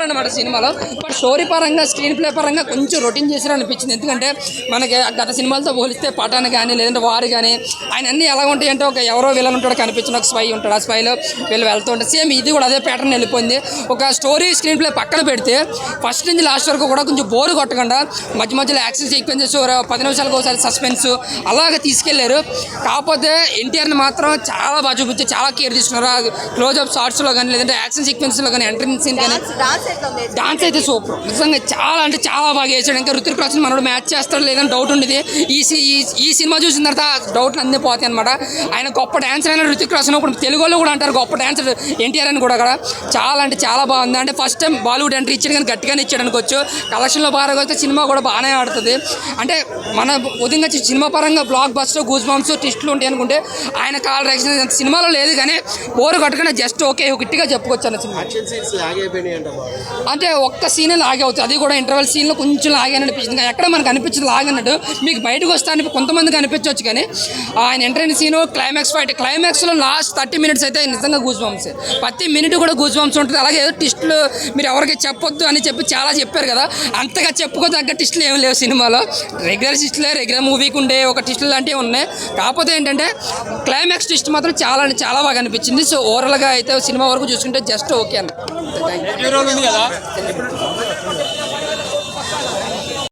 అన్నమాట సినిమాలో. But story పరంగా స్క్రీన్ ప్లే పరంగా కొంచెం రొటీన్ చేసారు అనిపించింది. ఎందుకంటే మనకి గత సినిమాలతో పోలిస్తే పఠాన్ కానీ లేదంటే వారు కానీ ఆయన అన్నీ ఎలా ఉంటాయి అంటే ఒక ఎవరో విలన్ ఉంటాడు కనిపించిన ఒక స్పై ఉంటాడు. ఆ స్పైలో వీళ్ళు వెళ్తూ ఉంటారు. సేమ్ ఇది కూడా అదే ప్యాటర్న్ వెళ్ళిపోయింది. ఒక స్టోరీ స్క్రీన్ ప్లే పక్కన పెడితే ఫస్ట్ నుంచి లాస్ట్ వరకు కూడా కొంచెం బోర్ కొట్టకుండా మధ్య మధ్యలో యాక్షన్ సీక్వెన్సెస్ 10 నిమిషాలకు ఒకసారి సస్పెన్స్ అలాగే తీసుకెళ్లారు. కాకపోతే ఎన్టీఆర్ని మాత్రం చాలా బాగా చూపించి చాలా కేర్ తీసుకున్నారు. క్లోజ్అప్ షార్ట్స్లో కానీ లేదంటే యాక్షన్ సీక్వెన్స్లో కానీ ఎంట్రీ సీన్ కానీ డాన్స్ అయితే సూపర్. నిజంగా చాలా అంటే చాలా బాగా వేసాడు. ఇంకా రుతిక్ రోషన్ మనోడు మ్యాచ్ చేస్తాడు లేదని డౌట్ ఉండేది. ఈ సినిమా చూసిన తర్వాత డౌట్లు అన్నీ పోతాయి అనమాట. ఆయన గొప్ప డాన్సర్ అయిన రుతిక్ రోషన్. ఇప్పుడు తెలుగులో కూడా అంటారు గొప్ప డాన్సర్ ఎన్టీఆర్ అని కూడా. చాలా అంటే చాలా బాగుంది. అంటే ఫస్ట్ టైం బాలీవుడ్ ఎంట్రీ ఇచ్చాడు కానీ గట్టిగానే ఇచ్చాడు అనుకోవచ్చు. కలెక్షన్లో బాగా వస్తే సినిమా కూడా బాగానే ఆడుతుంది. అంటే మన ఉదయంగా సినిమా పరంగా బ్లాక్ బస్టర్ గూస్ బాంబ్స్ ట్విస్టులు ఉంటాయి అనుకుంటే ఆయన కాల్ రియాక్షన్ సినిమాలో లేదు. కానీ బోరు కట్టుకుని జస్ట్ ఓకే గట్టిగా చెప్పుకోవచ్చు అన్న సినిమా. అంటే ఒక్క సీనే లాగే అవుతుంది. అది కూడా ఇంటర్వెల్ సీన్లో కొంచెం లాగే అనిపించింది. ఎక్కడ మనకు అనిపించింది లాగన్నట్టు. మీకు బయటకు వస్తానికి కొంతమందికి అనిపించవచ్చు కానీ ఆయన ఎంట్రీ సీను క్లైమాక్స్ ఫైట్ క్లైమాక్స్లో లాస్ట్ 30 మినిట్స్ అయితే నిజంగా గూస్ బాంబ్స్. ప్రతి మినిట్ కూడా గూస్ బాంబ్స్ ఉంటుంది. అలాగే ట్విస్టులు మీరు ఎవరికి చెప్పొద్దు అని చెప్పి చాలా చెప్పారు కదా, అంతగా చెప్పుకోదగ్గ ట్విస్టులు ఏమి లేవు సినిమాలో. రెగ్యులర్ ట్విస్టులే రెగ్యులర్ మూవీకి ఉండే ఒక ట్విస్టులు లాంటివి ఉన్నాయి. కాకపోతే ఏంటంటే క్లైమాక్స్ ట్విస్ట్ మాత్రం చాలా అంటే చాలా బాగా అనిపించింది. సో ఓవరాల్గా అయితే సినిమా వరకు చూసుకుంటే జస్ట్ ఓకే అన్న.